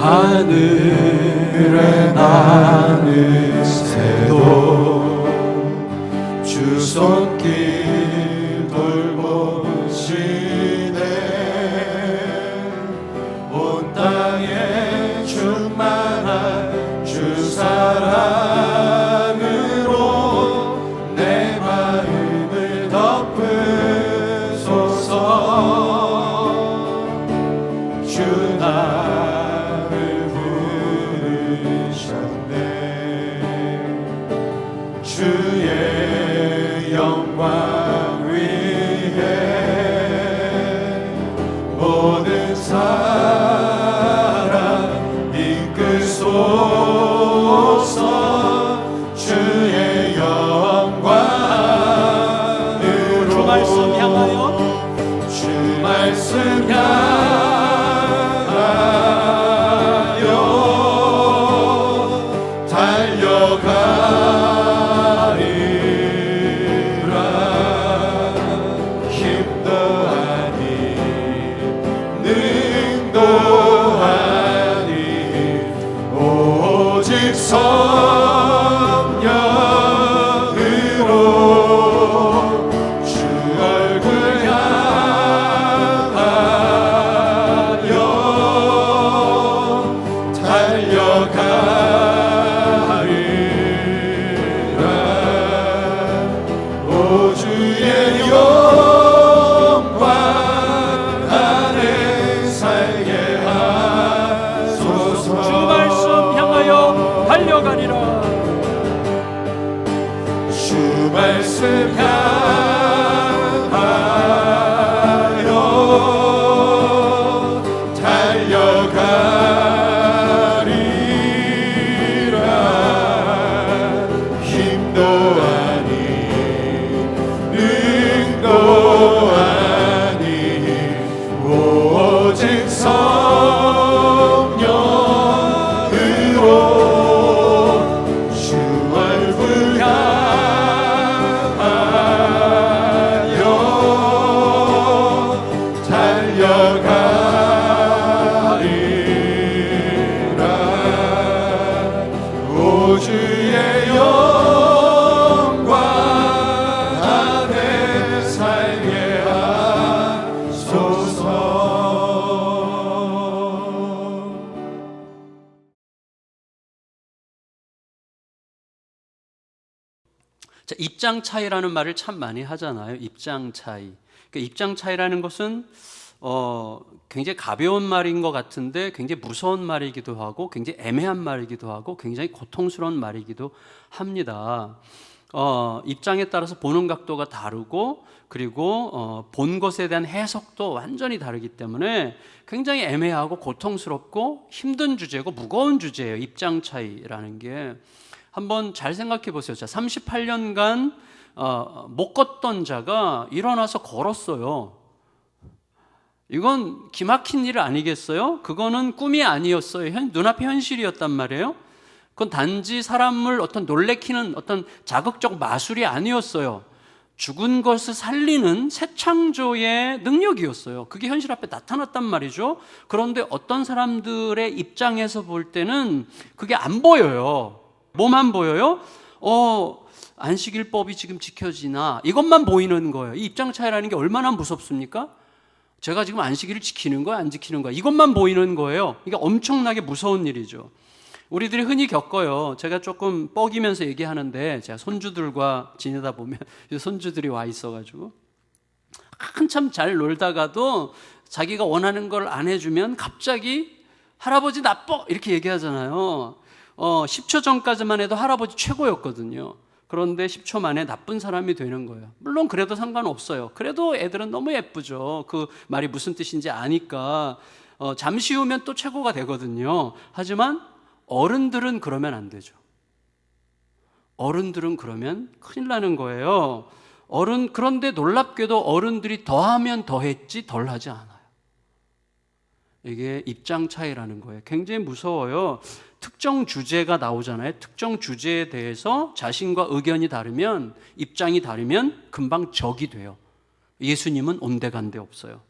하늘에 나는 새도 주 손길 돌보시네. 온 땅에 충만한 주 사랑으로 내 마음을 덮으소서. 주 나를 부르셨네. 주의 영광 위에 모든 사람 이끌소서. 주의 영광으로 주 말씀 향하여 주 말씀 향하여 달려가리라. 힘도 아니 능도 아니 오직 성령으로 주 얼굴 향하여 달려가리라. 오 주의 영광 안에 살게 하소서. 주 말씀 향하여 달려가리라. 주 말씀 향하여 달려가리라. 힘도 아니 능도 아니 오직 성령으로 주 얼굴 향하여 달려가리라. 오 주의 영광 안에 살게 하소서. 자, 입장 차이라는 말을 참 많이 하잖아요. 입장 차이. 그러니까 입장 차이라는 것은 굉장히 가벼운 말인 것 같은데 굉장히 무서운 말이기도 하고 굉장히 애매한 말이기도 하고 굉장히 고통스러운 말이기도 합니다. 입장에 따라서 보는 각도가 다르고 그리고 본 것에 대한 해석도 완전히 다르기 때문에 굉장히 애매하고 고통스럽고 힘든 주제고 무거운 주제예요. 입장 차이라는 게. 한번 잘 생각해 보세요. 자, 38년간 못 걷던 자가 일어나서 걸었어요. 이건 기막힌 일 아니겠어요? 그거는 꿈이 아니었어요. 눈앞의 현실이었단 말이에요. 그건 단지 사람을 어떤 놀래키는 어떤 자극적 마술이 아니었어요. 죽은 것을 살리는 새 창조의 능력이었어요. 그게 현실 앞에 나타났단 말이죠. 그런데 어떤 사람들의 입장에서 볼 때는 그게 안 보여요. 뭐만 보여요? 안식일법이 지금 지켜지나 이것만 보이는 거예요. 이 입장 차이라는 게 얼마나 무섭습니까? 제가 지금 안식일을 지키는 거야 안 지키는 거야 이것만 보이는 거예요. 이게 엄청나게 무서운 일이죠. 우리들이 흔히 겪어요. 제가 조금 뻐기면서 얘기하는데 제가 손주들과 지내다 보면 손주들이 와 있어가지고 한참 잘 놀다가도 자기가 원하는 걸 안 해주면 갑자기 할아버지 나빠 이렇게 얘기하잖아요. 10초 전까지만 해도 할아버지 최고였거든요. 그런데 10초 만에 나쁜 사람이 되는 거예요. 물론 그래도 상관없어요. 그래도 애들은 너무 예쁘죠. 그 말이 무슨 뜻인지 아니까 잠시 후면 또 최고가 되거든요. 하지만 어른들은 그러면 안 되죠. 어른들은 그러면 큰일 나는 거예요. 그런데 놀랍게도 어른들이 더하면 더했지 덜하지 않아요. 이게 입장 차이라는 거예요. 굉장히 무서워요. 특정 주제가 나오잖아요. 특정 주제에 대해서 자신과 의견이 다르면, 입장이 다르면 금방 적이 돼요. 예수님은 온데간데 없어요.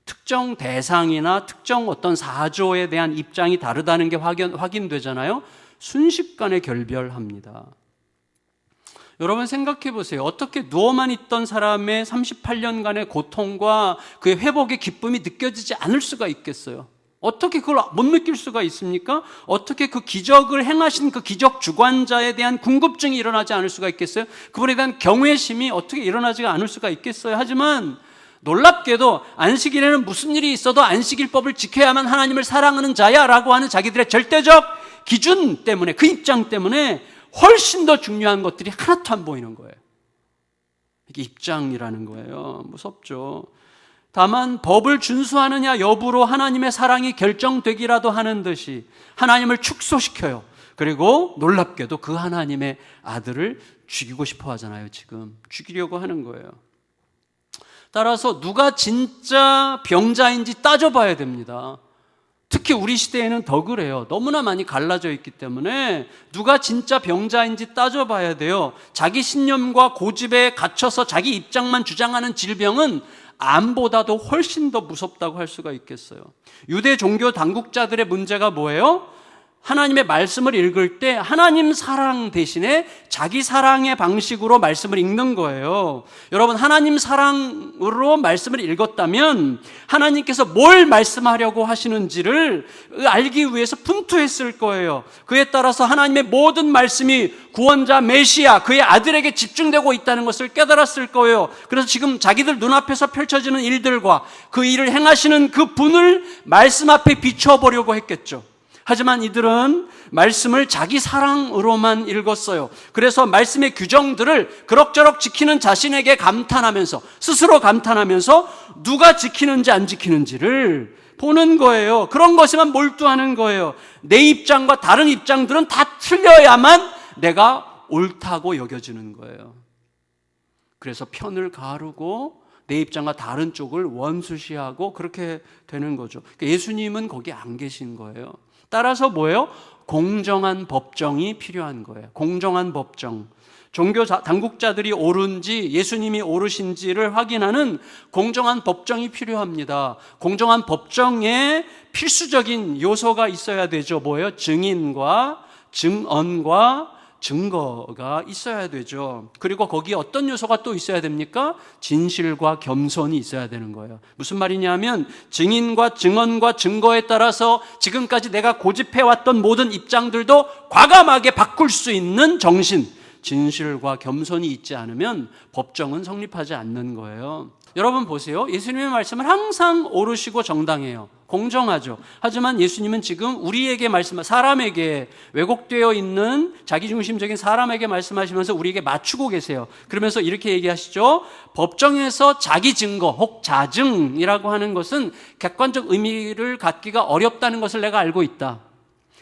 특정 대상이나 특정 어떤 사조에 대한 입장이 다르다는 게 확인되잖아요. 순식간에 결별합니다. 여러분 생각해 보세요. 어떻게 누워만 있던 사람의 38년간의 고통과 그의 회복의 기쁨이 느껴지지 않을 수가 있겠어요? 어떻게 그걸 못 느낄 수가 있습니까? 어떻게 그 기적을 행하신 그 기적 주관자에 대한 궁금증이 일어나지 않을 수가 있겠어요? 그분에 대한 경외심이 어떻게 일어나지가 않을 수가 있겠어요? 하지만 놀랍게도 안식일에는 무슨 일이 있어도 안식일법을 지켜야만 하나님을 사랑하는 자야 라고 하는 자기들의 절대적 기준 때문에, 그 입장 때문에 훨씬 더 중요한 것들이 하나도 안 보이는 거예요. 이게 입장이라는 거예요. 무섭죠. 다만 법을 준수하느냐 여부로 하나님의 사랑이 결정되기라도 하는 듯이 하나님을 축소시켜요. 그리고 놀랍게도 그 하나님의 아들을 죽이고 싶어 하잖아요. 지금 죽이려고 하는 거예요. 따라서 누가 진짜 병자인지 따져봐야 됩니다. 특히 우리 시대에는 더 그래요. 너무나 많이 갈라져 있기 때문에 누가 진짜 병자인지 따져봐야 돼요. 자기 신념과 고집에 갇혀서 자기 입장만 주장하는 질병은 암보다도 훨씬 더 무섭다고 할 수가 있겠어요. 유대 종교 당국자들의 문제가 뭐예요? 하나님의 말씀을 읽을 때 하나님 사랑 대신에 자기 사랑의 방식으로 말씀을 읽는 거예요. 여러분, 하나님 사랑으로 말씀을 읽었다면 하나님께서 뭘 말씀하려고 하시는지를 알기 위해서 분투했을 거예요. 그에 따라서 하나님의 모든 말씀이 구원자 메시아, 그의 아들에게 집중되고 있다는 것을 깨달았을 거예요. 그래서 지금 자기들 눈앞에서 펼쳐지는 일들과 그 일을 행하시는 그 분을 말씀 앞에 비춰보려고 했겠죠. 하지만 이들은 말씀을 자기 사랑으로만 읽었어요. 그래서 말씀의 규정들을 그럭저럭 지키는 자신에게 감탄하면서, 스스로 감탄하면서 누가 지키는지 안 지키는지를 보는 거예요. 그런 것에만 몰두하는 거예요. 내 입장과 다른 입장들은 다 틀려야만 내가 옳다고 여겨지는 거예요. 그래서 편을 가르고 내 입장과 다른 쪽을 원수시하고 그렇게 되는 거죠. 그러니까 예수님은 거기 안 계신 거예요. 따라서 뭐예요? 공정한 법정이 필요한 거예요. 공정한 법정. 종교 당국자들이 옳은지 예수님이 옳으신지를 확인하는 공정한 법정이 필요합니다. 공정한 법정에 필수적인 요소가 있어야 되죠. 뭐예요? 증인과 증언과 증거가 있어야 되죠. 그리고 거기에 어떤 요소가 또 있어야 됩니까? 진실과 겸손이 있어야 되는 거예요. 무슨 말이냐면 증인과 증언과 증거에 따라서 지금까지 내가 고집해왔던 모든 입장들도 과감하게 바꿀 수 있는 정신, 진실과 겸손이 있지 않으면 법정은 성립하지 않는 거예요. 여러분 보세요. 예수님의 말씀은 항상 옳으시고 정당해요. 공정하죠. 하지만 예수님은 지금 우리에게 사람에게 왜곡되어 있는 자기중심적인 사람에게 말씀하시면서 우리에게 맞추고 계세요. 그러면서 이렇게 얘기하시죠. 법정에서 자기 증거 혹 자증이라고 하는 것은 객관적 의미를 갖기가 어렵다는 것을 내가 알고 있다.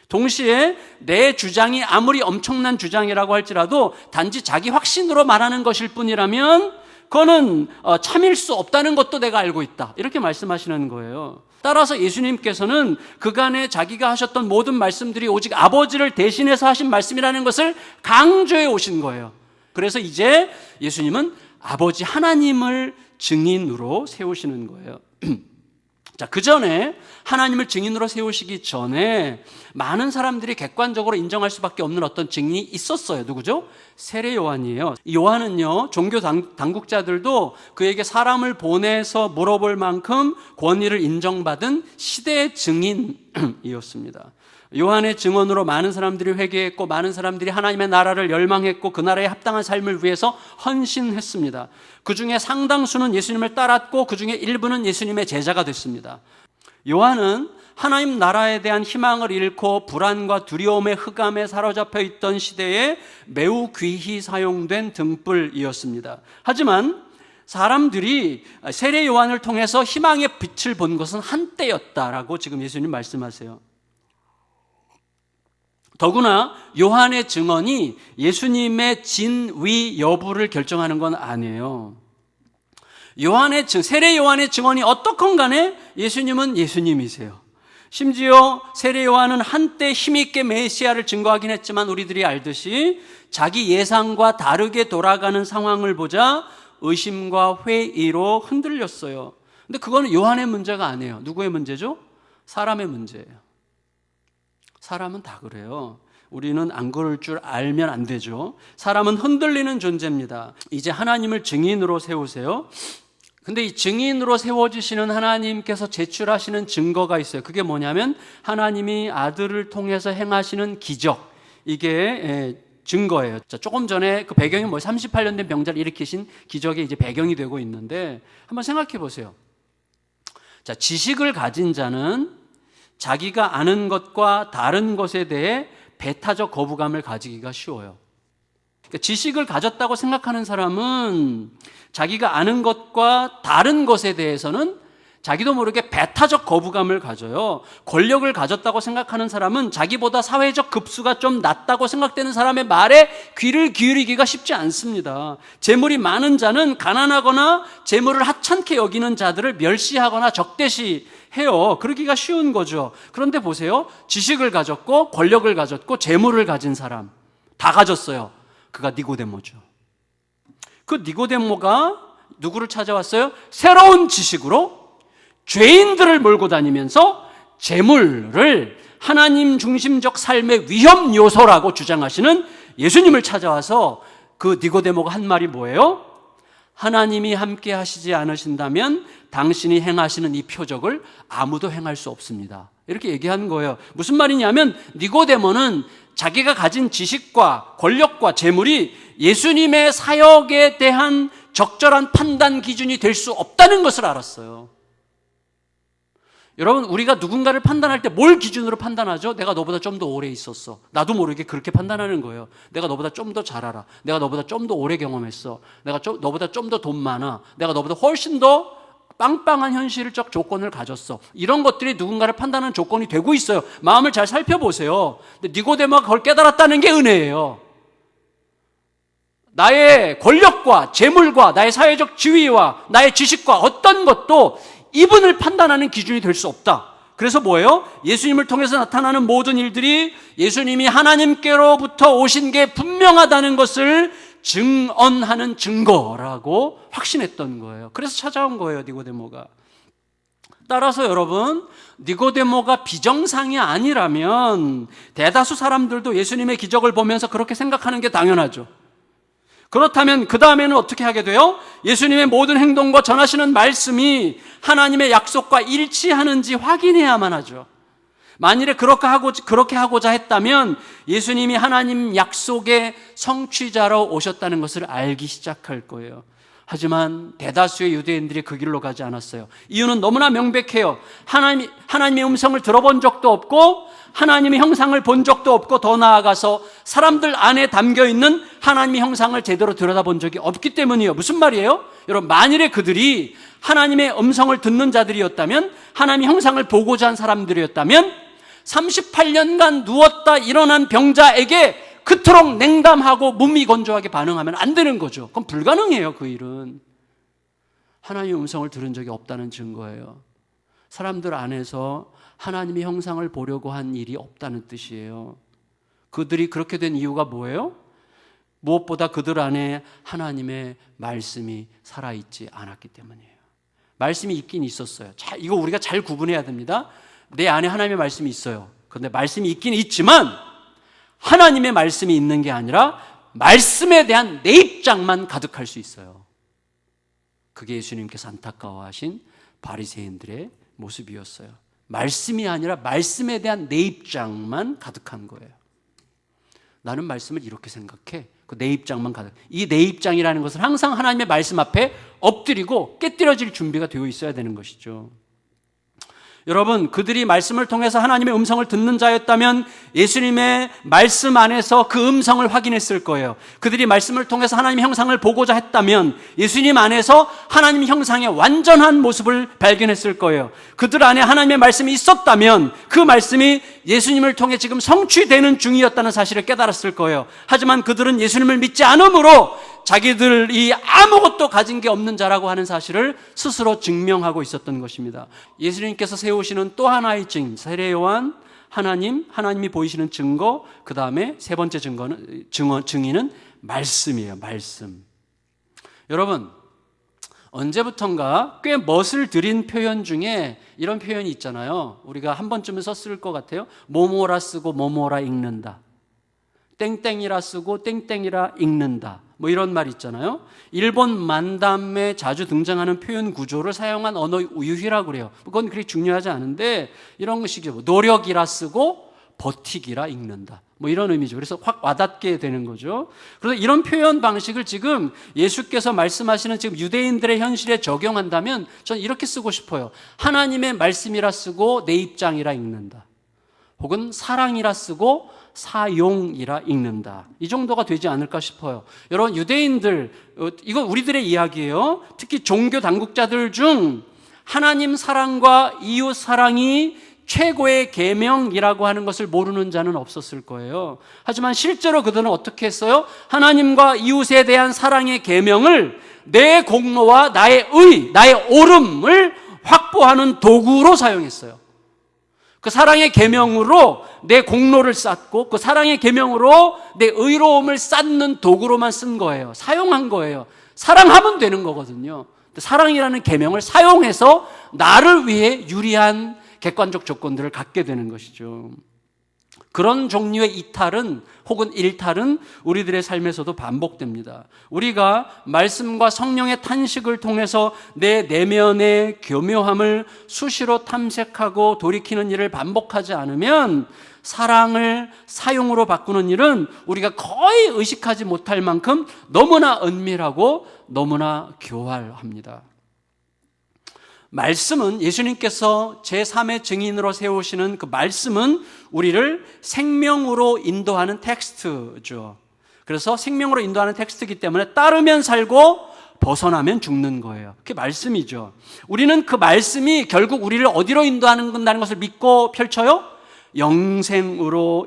동시에 내 주장이 아무리 엄청난 주장이라고 할지라도 단지 자기 확신으로 말하는 것일 뿐이라면 그거는 참일 수 없다는 것도 내가 알고 있다. 이렇게 말씀하시는 거예요. 따라서 예수님께서는 그간에 자기가 하셨던 모든 말씀들이 오직 아버지를 대신해서 하신 말씀이라는 것을 강조해 오신 거예요. 그래서 이제 예수님은 아버지 하나님을 증인으로 세우시는 거예요. 자, 그 전에 하나님을 증인으로 세우시기 전에 많은 사람들이 객관적으로 인정할 수밖에 없는 어떤 증인이 있었어요. 누구죠? 세례 요한이에요. 이 요한은요, 종교 당국자들도 그에게 사람을 보내서 물어볼 만큼 권위를 인정받은 시대의 증인이었습니다. 요한의 증언으로 많은 사람들이 회개했고 많은 사람들이 하나님의 나라를 열망했고 그 나라에 합당한 삶을 위해서 헌신했습니다. 그 중에 상당수는 예수님을 따랐고 그 중에 일부는 예수님의 제자가 됐습니다. 요한은 하나님 나라에 대한 희망을 잃고 불안과 두려움의 흑암에 사로잡혀 있던 시대에 매우 귀히 사용된 등불이었습니다. 하지만 사람들이 세례 요한을 통해서 희망의 빛을 본 것은 한때였다라고 지금 예수님 말씀하세요. 더구나 요한의 증언이 예수님의 진위 여부를 결정하는 건 아니에요. 세례 요한의 증언이 어떻건 간에 예수님은 예수님이세요. 심지어 세례 요한은 한때 힘있게 메시아를 증거하긴 했지만 우리들이 알듯이 자기 예상과 다르게 돌아가는 상황을 보자 의심과 회의로 흔들렸어요. 근데 그거는 요한의 문제가 아니에요. 누구의 문제죠? 사람의 문제예요. 사람은 다 그래요. 우리는 안 그럴 줄 알면 안 되죠. 사람은 흔들리는 존재입니다. 이제 하나님을 증인으로 세우세요. 근데 이 증인으로 세워주시는 하나님께서 제출하시는 증거가 있어요. 그게 뭐냐면 하나님이 아들을 통해서 행하시는 기적, 이게 증거예요. 자, 조금 전에 그 배경이 38년 된 병자를 일으키신 기적이 이제 배경이 되고 있는데 한번 생각해 보세요. 자, 지식을 가진 자는 자기가 아는 것과 다른 것에 대해 배타적 거부감을 가지기가 쉬워요. 그러니까 지식을 가졌다고 생각하는 사람은 자기가 아는 것과 다른 것에 대해서는 자기도 모르게 배타적 거부감을 가져요. 권력을 가졌다고 생각하는 사람은 자기보다 사회적 급수가 좀 낮다고 생각되는 사람의 말에 귀를 기울이기가 쉽지 않습니다. 재물이 많은 자는 가난하거나 재물을 하찮게 여기는 자들을 멸시하거나 적대시해요. 그러기가 쉬운 거죠. 그런데 보세요. 지식을 가졌고 권력을 가졌고 재물을 가진 사람 다 가졌어요. 그가 니고데모죠. 그 니고데모가 누구를 찾아왔어요? 새로운 지식으로 죄인들을 몰고 다니면서 재물을 하나님 중심적 삶의 위험 요소라고 주장하시는 예수님을 찾아와서 그 니고데모가 한 말이 뭐예요? 하나님이 함께 하시지 않으신다면 당신이 행하시는 이 표적을 아무도 행할 수 없습니다. 이렇게 얘기하는 거예요. 무슨 말이냐면 니고데모는 자기가 가진 지식과 권력과 재물이 예수님의 사역에 대한 적절한 판단 기준이 될 수 없다는 것을 알았어요. 여러분, 우리가 누군가를 판단할 때 뭘 기준으로 판단하죠? 내가 너보다 좀 더 오래 있었어. 나도 모르게 그렇게 판단하는 거예요. 내가 너보다 좀 더 잘 알아. 내가 너보다 좀 더 오래 경험했어. 내가 너보다 좀 더 돈 많아. 내가 너보다 훨씬 더 빵빵한 현실적 조건을 가졌어. 이런 것들이 누군가를 판단하는 조건이 되고 있어요. 마음을 잘 살펴보세요. 근데 니고데모가 그걸 깨달았다는 게 은혜예요. 나의 권력과 재물과 나의 사회적 지위와 나의 지식과 어떤 것도 이분을 판단하는 기준이 될 수 없다. 그래서 뭐예요? 예수님을 통해서 나타나는 모든 일들이 예수님이 하나님께로부터 오신 게 분명하다는 것을 증언하는 증거라고 확신했던 거예요. 그래서 찾아온 거예요, 니고데모가. 따라서 여러분, 니고데모가 비정상이 아니라면 대다수 사람들도 예수님의 기적을 보면서 그렇게 생각하는 게 당연하죠. 그렇다면 그 다음에는 어떻게 하게 돼요? 예수님의 모든 행동과 전하시는 말씀이 하나님의 약속과 일치하는지 확인해야만 하죠. 만일에 그렇게 하고자 했다면 예수님이 하나님 약속의 성취자로 오셨다는 것을 알기 시작할 거예요. 하지만 대다수의 유대인들이 그 길로 가지 않았어요. 이유는 너무나 명백해요. 하나님의 음성을 들어본 적도 없고 하나님의 형상을 본 적도 없고 더 나아가서 사람들 안에 담겨있는 하나님의 형상을 제대로 들여다본 적이 없기 때문이에요. 무슨 말이에요? 여러분, 만일에 그들이 하나님의 음성을 듣는 자들이었다면, 하나님의 형상을 보고자 한 사람들이었다면 38년간 누웠다 일어난 병자에게 그토록 냉담하고 무미건조하게 반응하면 안 되는 거죠. 그건 불가능해요. 그 일은 하나님의 음성을 들은 적이 없다는 증거예요. 사람들 안에서 하나님의 형상을 보려고 한 일이 없다는 뜻이에요. 그들이 그렇게 된 이유가 뭐예요? 무엇보다 그들 안에 하나님의 말씀이 살아있지 않았기 때문이에요. 말씀이 있긴 있었어요. 이거 우리가 잘 구분해야 됩니다. 내 안에 하나님의 말씀이 있어요. 그런데 말씀이 있긴 있지만 하나님의 말씀이 있는 게 아니라 말씀에 대한 내 입장만 가득할 수 있어요. 그게 예수님께서 안타까워하신 바리새인들의 모습이었어요. 말씀이 아니라 말씀에 대한 내 입장만 가득한 거예요. 나는 말씀을 이렇게 생각해. 그 내 입장만 가득. 이 내 입장이라는 것은 항상 하나님의 말씀 앞에 엎드리고 깨뜨려질 준비가 되어 있어야 되는 것이죠. 여러분, 그들이 말씀을 통해서 하나님의 음성을 듣는 자였다면 예수님의 말씀 안에서 그 음성을 확인했을 거예요. 그들이 말씀을 통해서 하나님의 형상을 보고자 했다면 예수님 안에서 하나님 형상의 완전한 모습을 발견했을 거예요. 그들 안에 하나님의 말씀이 있었다면 그 말씀이 예수님을 통해 지금 성취되는 중이었다는 사실을 깨달았을 거예요. 하지만 그들은 예수님을 믿지 않으므로 자기들이 아무것도 가진 게 없는 자라고 하는 사실을 스스로 증명하고 있었던 것입니다. 예수님께서 세우시는 또 하나의 증인, 세례요한, 하나님이 보이시는 증거, 그 다음에 세 번째 증인은 말씀이에요. 말씀. 여러분, 언제부턴가 꽤 멋을 들인 표현 중에 이런 표현이 있잖아요. 우리가 한 번쯤은 썼을 것 같아요. 뭐뭐라 쓰고 뭐뭐라 읽는다. 땡땡이라 쓰고 땡땡이라 읽는다. 뭐 이런 말 있잖아요. 일본 만담에 자주 등장하는 표현 구조를 사용한 언어 유희라고 그래요. 그건 그렇게 중요하지 않은데 이런 식이죠. 노력이라 쓰고 버티기라 읽는다. 뭐 이런 의미죠. 그래서 확 와닿게 되는 거죠. 그래서 이런 표현 방식을 지금 예수께서 말씀하시는 지금 유대인들의 현실에 적용한다면 저는 이렇게 쓰고 싶어요. 하나님의 말씀이라 쓰고 내 입장이라 읽는다. 혹은 사랑이라 쓰고 사용이라 읽는다. 이 정도가 되지 않을까 싶어요. 여러분, 유대인들, 이건 우리들의 이야기예요. 특히 종교 당국자들 중 하나님 사랑과 이웃 사랑이 최고의 계명이라고 하는 것을 모르는 자는 없었을 거예요. 하지만 실제로 그들은 어떻게 했어요? 하나님과 이웃에 대한 사랑의 계명을 내 공로와 나의 의, 나의 옳음을 확보하는 도구로 사용했어요. 그 사랑의 계명으로 내 공로를 쌓고 그 사랑의 계명으로 내 의로움을 쌓는 도구로만 쓴 거예요. 사용한 거예요. 사랑하면 되는 거거든요. 사랑이라는 계명을 사용해서 나를 위해 유리한 객관적 조건들을 갖게 되는 것이죠. 그런 종류의 이탈은 혹은 일탈은 우리들의 삶에서도 반복됩니다. 우리가 말씀과 성령의 탄식을 통해서 내 내면의 교묘함을 수시로 탐색하고 돌이키는 일을 반복하지 않으면 사랑을 사용으로 바꾸는 일은 우리가 거의 의식하지 못할 만큼 너무나 은밀하고 너무나 교활합니다. 말씀은 예수님께서 제3의 증인으로 세우시는 그 말씀은 우리를 생명으로 인도하는 텍스트죠. 그래서 생명으로 인도하는 텍스트이기 때문에 따르면 살고 벗어나면 죽는 거예요. 그게 말씀이죠. 우리는 그 말씀이 결국 우리를 어디로 인도한다는 것을 믿고 펼쳐요? 영생으로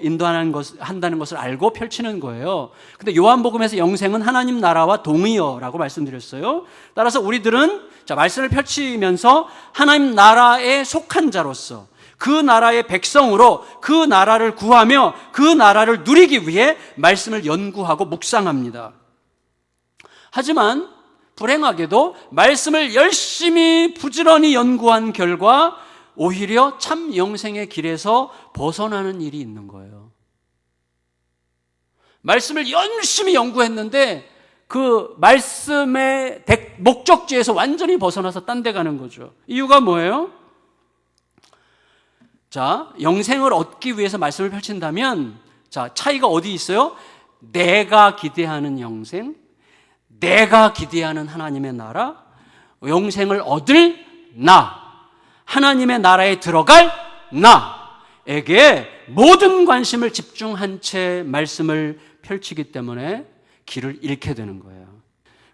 한다는 것을 알고 펼치는 거예요. 근데 요한복음에서 영생은 하나님 나라와 동의어라고 말씀드렸어요. 따라서 우리들은 말씀을 펼치면서 하나님 나라에 속한 자로서 그 나라의 백성으로 그 나라를 구하며 그 나라를 누리기 위해 말씀을 연구하고 묵상합니다. 하지만 불행하게도 말씀을 열심히 부지런히 연구한 결과 오히려 참 영생의 길에서 벗어나는 일이 있는 거예요. 말씀을 열심히 연구했는데 그 말씀의 목적지에서 완전히 벗어나서 딴 데 가는 거죠. 이유가 뭐예요? 자, 영생을 얻기 위해서 말씀을 펼친다면 자, 차이가 어디 있어요? 내가 기대하는 영생, 내가 기대하는 하나님의 나라, 영생을 얻을 나, 하나님의 나라에 들어갈 나에게 모든 관심을 집중한 채 말씀을 펼치기 때문에 길을 잃게 되는 거예요.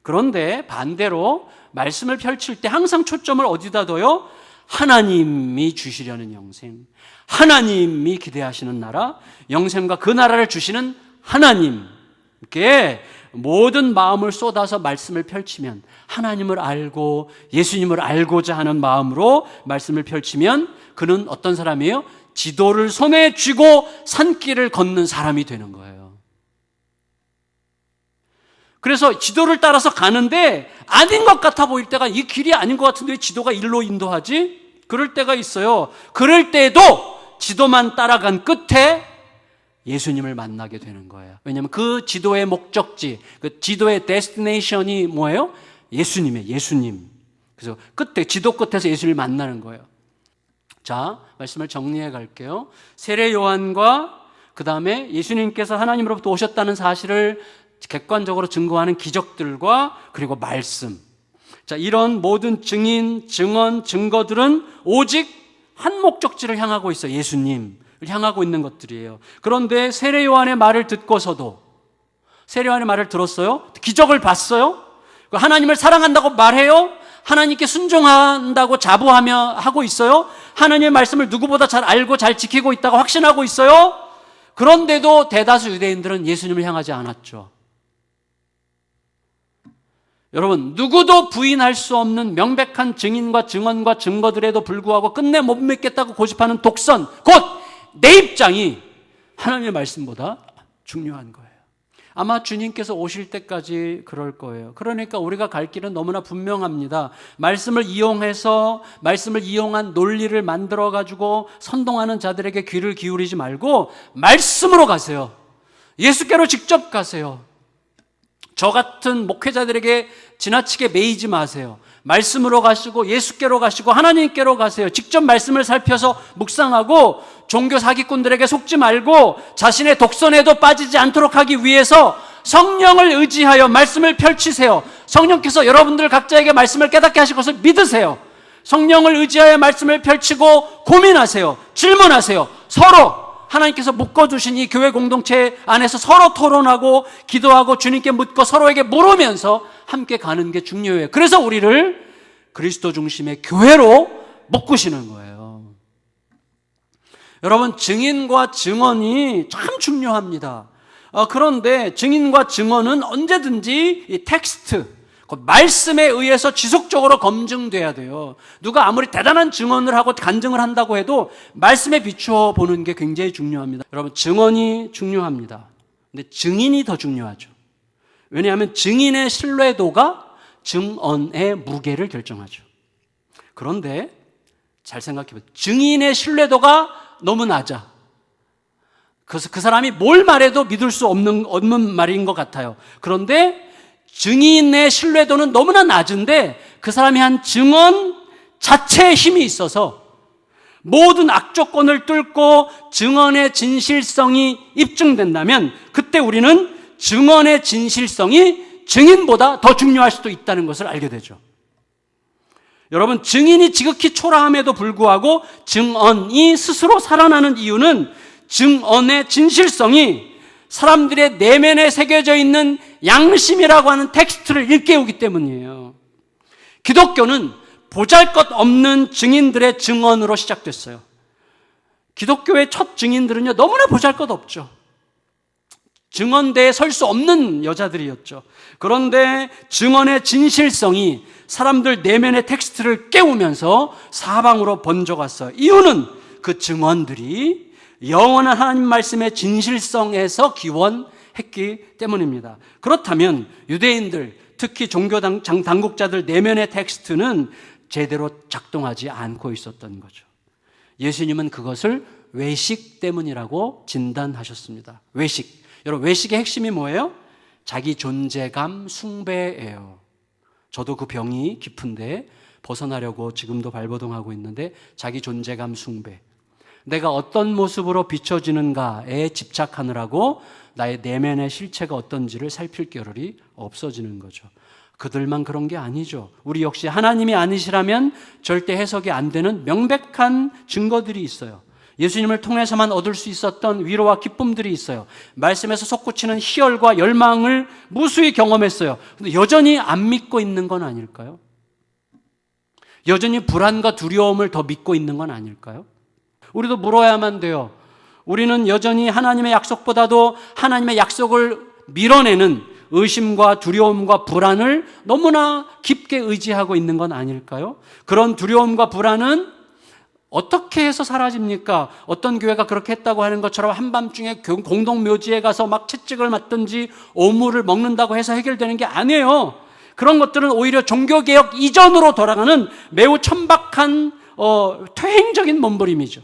그런데 반대로 말씀을 펼칠 때 항상 초점을 어디다 둬요? 하나님이 주시려는 영생, 하나님이 기대하시는 나라, 영생과 그 나라를 주시는 하나님께 모든 마음을 쏟아서 말씀을 펼치면, 하나님을 알고 예수님을 알고자 하는 마음으로 말씀을 펼치면 그는 어떤 사람이에요? 지도를 손에 쥐고 산길을 걷는 사람이 되는 거예요. 그래서 지도를 따라서 가는데 아닌 것 같아 보일 때가, 이 길이 아닌 것 같은데 왜 지도가 일로 인도하지? 그럴 때가 있어요. 그럴 때도 지도만 따라간 끝에 예수님을 만나게 되는 거예요. 왜냐하면 그 지도의 목적지, 그 지도의 데스티네이션이 뭐예요? 예수님이에요. 예수님. 그래서 지도 끝에서 예수님을 만나는 거예요. 자, 말씀을 정리해 갈게요. 세례 요한과 그 다음에 예수님께서 하나님으로부터 오셨다는 사실을 객관적으로 증거하는 기적들과 그리고 말씀. 자, 이런 모든 증인, 증언, 증거들은 오직 한 목적지를 향하고 있어요. 예수님을 향하고 있는 것들이에요. 그런데 세례 요한의 말을 듣고서도, 세례 요한의 말을 들었어요? 기적을 봤어요? 하나님을 사랑한다고 말해요? 하나님께 순종한다고 자부하며 하고 있어요? 하나님의 말씀을 누구보다 잘 알고 잘 지키고 있다고 확신하고 있어요? 그런데도 대다수 유대인들은 예수님을 향하지 않았죠. 여러분, 누구도 부인할 수 없는 명백한 증인과 증언과 증거들에도 불구하고 끝내 못 믿겠다고 고집하는 독선, 곧 내 입장이 하나님의 말씀보다 중요한 거예요. 아마 주님께서 오실 때까지 그럴 거예요. 그러니까 우리가 갈 길은 너무나 분명합니다. 말씀을 이용해서 말씀을 이용한 논리를 만들어 가지고 선동하는 자들에게 귀를 기울이지 말고 말씀으로 가세요. 예수께로 직접 가세요. 저 같은 목회자들에게 지나치게 매이지 마세요. 말씀으로 가시고 예수께로 가시고 하나님께로 가세요. 직접 말씀을 살펴서 묵상하고 종교 사기꾼들에게 속지 말고 자신의 독선에도 빠지지 않도록 하기 위해서 성령을 의지하여 말씀을 펼치세요. 성령께서 여러분들 각자에게 말씀을 깨닫게 하실 것을 믿으세요. 성령을 의지하여 말씀을 펼치고 고민하세요. 질문하세요. 서로 하나님께서 묶어두신 이 교회 공동체 안에서 서로 토론하고 기도하고 주님께 묻고 서로에게 물으면서 함께 가는 게 중요해요. 그래서 우리를 그리스도 중심의 교회로 묶으시는 거예요. 여러분, 증인과 증언이 참 중요합니다. 그런데 증인과 증언은 언제든지 이 텍스트, 말씀에 의해서 지속적으로 검증돼야 돼요. 누가 아무리 대단한 증언을 하고 간증을 한다고 해도 말씀에 비추어 보는 게 굉장히 중요합니다. 여러분, 증언이 중요합니다. 근데 증인이 더 중요하죠. 왜냐하면 증인의 신뢰도가 증언의 무게를 결정하죠. 그런데 잘 생각해보세요. 증인의 신뢰도가 너무 낮아. 그래서 그 사람이 뭘 말해도 믿을 수 없는 말인 것 같아요. 그런데 증인의 신뢰도는 너무나 낮은데 그 사람이 한 증언 자체에 힘이 있어서 모든 악조건을 뚫고 증언의 진실성이 입증된다면 그때 우리는 증언의 진실성이 증인보다 더 중요할 수도 있다는 것을 알게 되죠. 여러분, 증인이 지극히 초라함에도 불구하고 증언이 스스로 살아나는 이유는 증언의 진실성이 사람들의 내면에 새겨져 있는 양심이라고 하는 텍스트를 일깨우기 때문이에요. 기독교는 보잘것없는 증인들의 증언으로 시작됐어요. 기독교의 첫 증인들은요, 너무나 보잘것없죠. 증언대에 설 수 없는 여자들이었죠. 그런데 증언의 진실성이 사람들 내면의 텍스트를 깨우면서 사방으로 번져갔어요. 이유는 그 증언들이 영원한 하나님 말씀의 진실성에서 기원했기 때문입니다. 그렇다면 유대인들, 특히 종교 당국자들 내면의 텍스트는 제대로 작동하지 않고 있었던 거죠. 예수님은 그것을 외식 때문이라고 진단하셨습니다. 외식. 여러분, 외식의 핵심이 뭐예요? 자기 존재감 숭배예요. 저도 그 병이 깊은데 벗어나려고 지금도 발버둥하고 있는데 자기 존재감 숭배. 내가 어떤 모습으로 비춰지는가에 집착하느라고 나의 내면의 실체가 어떤지를 살필 겨를이 없어지는 거죠. 그들만 그런 게 아니죠. 우리 역시 하나님이 아니시라면 절대 해석이 안 되는 명백한 증거들이 있어요. 예수님을 통해서만 얻을 수 있었던 위로와 기쁨들이 있어요. 말씀에서 솟구치는 희열과 열망을 무수히 경험했어요. 근데 여전히 안 믿고 있는 건 아닐까요? 여전히 불안과 두려움을 더 믿고 있는 건 아닐까요? 우리도 물어야만 돼요. 우리는 여전히 하나님의 약속보다도 하나님의 약속을 밀어내는 의심과 두려움과 불안을 너무나 깊게 의지하고 있는 건 아닐까요? 그런 두려움과 불안은 어떻게 해서 사라집니까? 어떤 교회가 그렇게 했다고 하는 것처럼 한밤중에 공동묘지에 가서 막 채찍을 맞든지 오물을 먹는다고 해서 해결되는 게 아니에요. 그런 것들은 오히려 종교개혁 이전으로 돌아가는 매우 천박한 퇴행적인 몸부림이죠.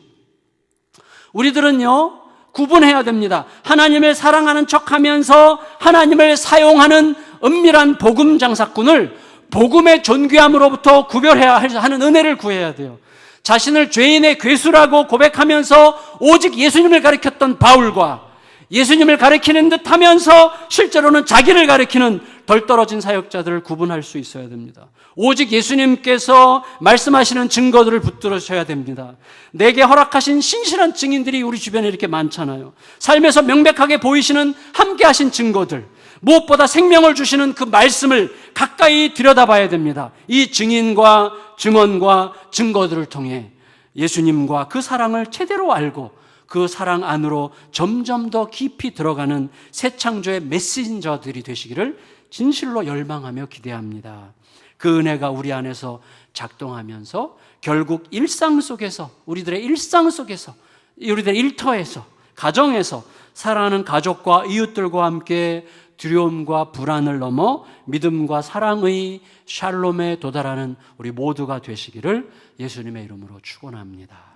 우리들은요, 구분해야 됩니다. 하나님을 사랑하는 척하면서 하나님을 사용하는 은밀한 복음 장사꾼을 복음의 존귀함으로부터 구별해야 하는 은혜를 구해야 돼요. 자신을 죄인의 괴수라고 고백하면서 오직 예수님을 가리켰던 바울과 예수님을 가리키는 듯 하면서 실제로는 자기를 가리키는 덜 떨어진 사역자들을 구분할 수 있어야 됩니다. 오직 예수님께서 말씀하시는 증거들을 붙들으셔야 됩니다. 내게 허락하신 신실한 증인들이 우리 주변에 이렇게 많잖아요. 삶에서 명백하게 보이시는 함께 하신 증거들, 무엇보다 생명을 주시는 그 말씀을 가까이 들여다봐야 됩니다. 이 증인과 증언과 증거들을 통해 예수님과 그 사랑을 제대로 알고 그 사랑 안으로 점점 더 깊이 들어가는 새 창조의 메신저들이 되시기를 진실로 열망하며 기대합니다. 그 은혜가 우리 안에서 작동하면서 결국 일상 속에서, 우리들의 일상 속에서, 우리들의 일터에서 가정에서 사랑하는 가족과 이웃들과 함께 두려움과 불안을 넘어 믿음과 사랑의 샬롬에 도달하는 우리 모두가 되시기를 예수님의 이름으로 축원합니다.